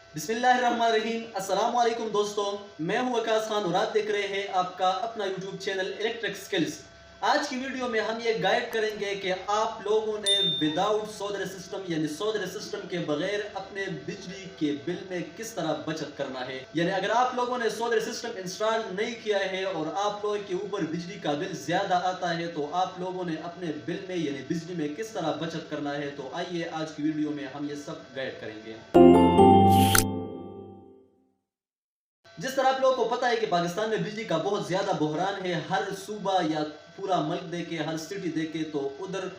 बिस्मिल्लाहिर्रहमानिर्रहीम। अस्सलाम वालेकुम दोस्तों, मैं हूं वकास खान और आप देख रहे हैं आपका अपना यूट्यूब चैनल इलेक्ट्रिक स्किल्स। आज की वीडियो में हम ये गाइड करेंगे कि आप लोगों ने विदाउट सोलर सिस्टम यानी सोलर सिस्टम के बगैर अपने बिजली के बिल में किस तरह बचत करना है। यानी अगर आप लोगों ने सोलर सिस्टम इंस्टॉल नहीं किया है और आप लोगों के ऊपर बिजली का बिल ज्यादा आता है तो आप लोगों ने अपने बिल में यानी बिजली में किस तरह बचत करना है। तो आइए आज की वीडियो में हम ये सब गाइड करेंगे। जिस तरह आप लोगों को पता है कि पाकिस्तान में बिजली का बहुत ज़्यादा बहरान है, हर सूबा या पूरा मुल्क देखे, हर सिटी देखे तो उधर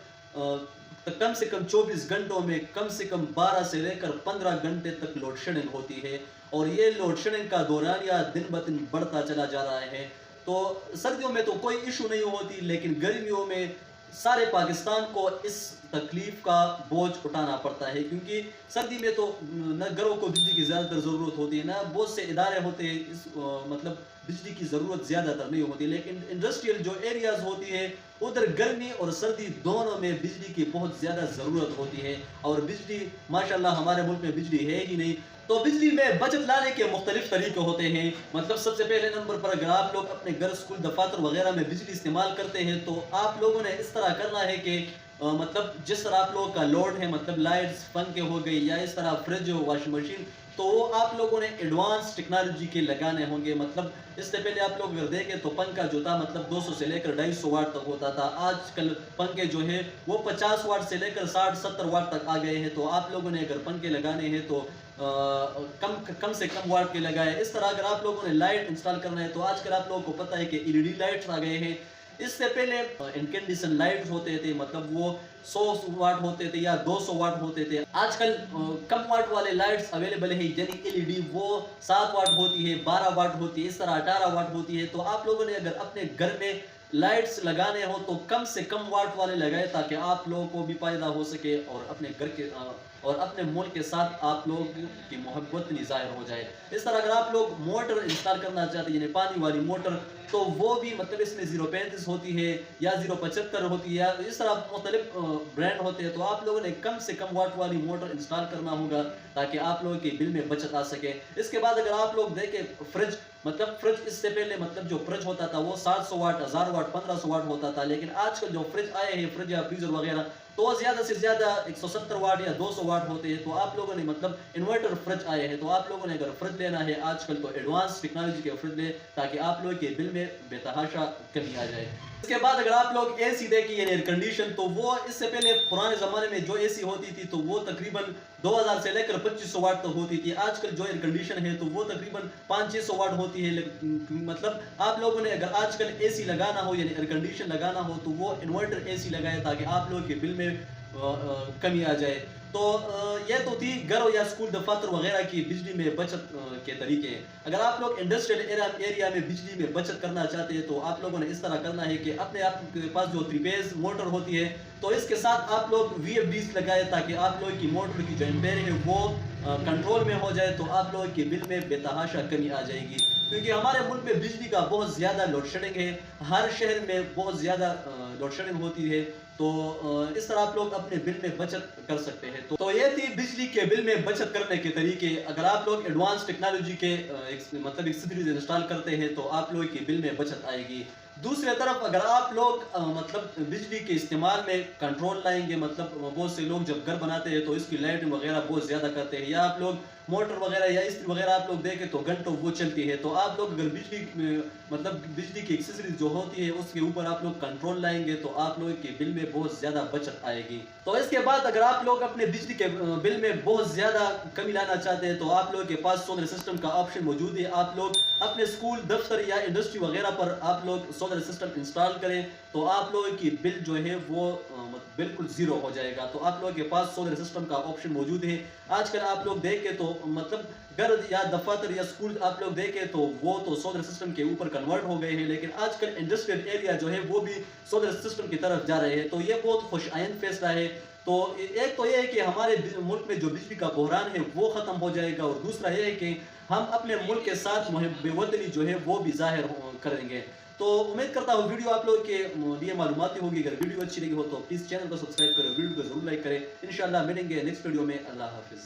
कम से कम 24 घंटों में कम से कम 12 से लेकर 15 घंटे तक लोड शेडिंग होती है और ये लोड शेडिंग का दौरानिया दिन ब दिन बढ़ता चला जा रहा है। तो सर्दियों में तो कोई इशू नहीं होती, लेकिन गर्मियों में सारे पाकिस्तान को इस तकलीफ का बोझ उठाना पड़ता है, क्योंकि सर्दी में तो न घरों को बिजली की ज़्यादातर ज़रूरत होती है, ना बहुत से इदारे होते हैं इस मतलब बिजली की ज़रूरत ज़्यादातर नहीं होती। लेकिन इंडस्ट्रियल जो एरियाज़ होती है उधर गर्मी और सर्दी दोनों में बिजली की बहुत ज़्यादा ज़रूरत होती है और बिजली माशाल्लाह हमारे मुल्क में बिजली है ही नहीं। तो बिजली में बचत लाने के मुख्तलिफ तरीके होते हैं। मतलब सबसे पहले नंबर पर अगर आप लोग अपने घर, स्कूल, दफातर वगैरह में बिजली इस्तेमाल करते हैं तो आप लोगों ने इस तरह करना है कि मतलब जिस तरह आप लोगों का लोड है, मतलब लाइट्स, पंखे हो गई या इस तरह फ्रिज, वॉशिंग मशीन, तो वो आप लोगों ने एडवांस टेक्नोलॉजी के लगाने होंगे। मतलब इससे पहले आप लोग अगर देखें तो पंखा जो था मतलब 200 से लेकर 250 वाट तक होता था। आजकल पंखे जो है वो 50 वाट से लेकर 60-70 वाट तक आ गए हैं। तो आप लोगों ने अगर पंखे लगाने हैं तो कम से कम वाट के लगाए। इस तरह अगर आप लोगों ने लाइट इंस्टॉल करना है तो आजकल आप लोगों को पता है कि एलईडी लाइट्स आ गए हैं। इससे पहले इनकैंडेसेंट लाइट्स होते थे, मतलब वो 100 वाट होते थे या 200 वाट होते थे। आजकल कम वाट वाले लाइट्स अवेलेबल है, यानी एलईडी, वो 7 वाट होती है, 12 वाट होती है, इस तरह 18 वाट होती है। तो आप लोगों ने अगर अपने घर में लाइट्स लगाने हो तो कम से कम वाट वाले लगाए ताकि आप लोगों को भी फायदा हो सके और अपने घर के और अपने मुल्क के साथ आप लोग की मोहब्बत नहीं ज़ाहिर हो जाए। इस तरह अगर आप लोग मोटर इंस्टॉल करना चाहते हैं यानी पानी वाली मोटर, तो वो भी मतलब इसमें 0.35 होती है या 0.75 होती है या इस तरह मुख्तलिफ ब्रांड होते हैं। तो आप लोगों ने कम से कम वाट वाली मोटर इंस्टॉल करना होगा ताकि आप लोगों के बिल में बचत आ सके। इसके बाद अगर आप लोग देखें फ्रिज, मतलब फ्रिज इससे पहले मतलब जो फ्रिज होता था वो 700 वाट, 1000 वाट, 1500 वाट होता था। लेकिन आजकल जो फ्रिज आए हैं, फ्रिज या फ्रीजर वगैरह, तो ज़्यादा से ज़्यादा 170 वाट या 200 वाट होते हैं। तो आप लोगों ने मतलब इन्वर्टर फ्रिज आए हैं, तो आप लोगों ने अगर फ्रिज लेना है आजकल तो एडवांस टेक्नोलॉजी के फ्रिज ले ताकि आप लोगों के बिल में बेतहाशा कमी आ जाए। इसके बाद अगर आप लोग एसी देखें यानी एयर कंडीशन, तो वो इससे पहले पुराने ज़माने में जो एसी होती थी तो वो तकरीबन 2000 से लेकर 2500 वाट तक होती थी। आजकल जो एयर कंडीशन है तो वो तकरीबन 500-600 वाट होती है। मतलब आप लोगों ने अगर आजकल एसी लगाना हो यानी एयर कंडीशन लगाना हो तो वो इन्वर्टर एसी लगाए ताकि आप लोगों के बिल में कमी आ जाए। तो ये तो थी घर या स्कूल, दफातर वगैरह की बिजली में बचत के तरीके। अगर आप लोग इंडस्ट्रियल एरिया में बिजली में बचत करना चाहते हैं तो आप लोगों ने इस तरह करना है कि अपने आप के पास जो 3 फेज मोटर होती है तो इसके साथ आप लोग VFDs लगाए ताकि आप लोगों की मोटर की जो एम्पेयर है वो कंट्रोल में हो जाए। तो आप लोगों के बिल में बेतहाशा कमी आ जाएगी, क्योंकि हमारे मुल्क में बिजली का बहुत ज़्यादा लोड शेडिंग है, हर शहर में बहुत ज़्यादा लोड शेडिंग होती है। तो इस तरह आप लोग अपने बिल में बचत कर सकते हैं। तो ये थी बिजली के बिल में बचत करने के तरीके। अगर आप लोग एडवांस टेक्नोलॉजी के मतलब एक्सेसरीज इंस्टॉल करते हैं तो आप लोगों के बिल में बचत आएगी। दूसरी तरफ अगर आप लोग मतलब बिजली के इस्तेमाल में कंट्रोल लाएंगे, मतलब बहुत से लोग जब घर बनाते हैं तो इसकी लाइटिंग वगैरह बहुत ज़्यादा करते हैं, या आप लोग मोटर वगैरह या इस्त्री वगैरह आप लोग देखें तो घंटों वो चलती है। तो आप लोग अगर मतलब बिजली की एक्सेसरीज जो होती है उसके ऊपर आप लोग कंट्रोल लाएंगे तो आप लोगों के बिल में बहुत ज़्यादा बचत आएगी। तो इसके बाद अगर आप लोग अपने बिजली के बिल में बहुत ज़्यादा कमी लाना चाहते हैं तो आप लोगों के पास सोलर सिस्टम का ऑप्शन मौजूद है। आप लोग अपने स्कूल, दफ्तर या इंडस्ट्री वगैरह पर आप लोग सोलर सिस्टम इंस्टॉल करें तो आप लोगों की बिल जो है वो बिल्कुल ज़ीरो हो जाएगा। तो आप लोगों के पास सोलर सिस्टम का ऑप्शन मौजूद है। आजकल आप लोग देखें तो मतलब घर या दफातर या स्कूल आप लोग देखें तो वो तो सोलर सिस्टम के ऊपर कन्वर्ट हो गए हैं, लेकिन आजकल इंडस्ट्रियल एरिया जो है वो भी सोलर सिस्टम की तरफ जा रहे हैं। तो ये बहुत खुशआइंद फैसला है। तो एक तो ये है कि हमारे मुल्क में जो बिजली का बहरान है वो ख़त्म हो जाएगा, और दूसरा ये है कि हम अपने मुल्क के साथ बेवतनी जो है वो भी जाहिर करेंगे। तो उम्मीद करता हूँ वीडियो आप लोग के लिए मालूमाती होगी। अगर वीडियो अच्छी लगी हो तो प्लीज़ चैनल को सब्सक्राइब करें, वीडियो को जरूर लाइक करें। इंशाल्लाह मिलेंगे नेक्स्ट वीडियो में। अल्लाह हाफिज़।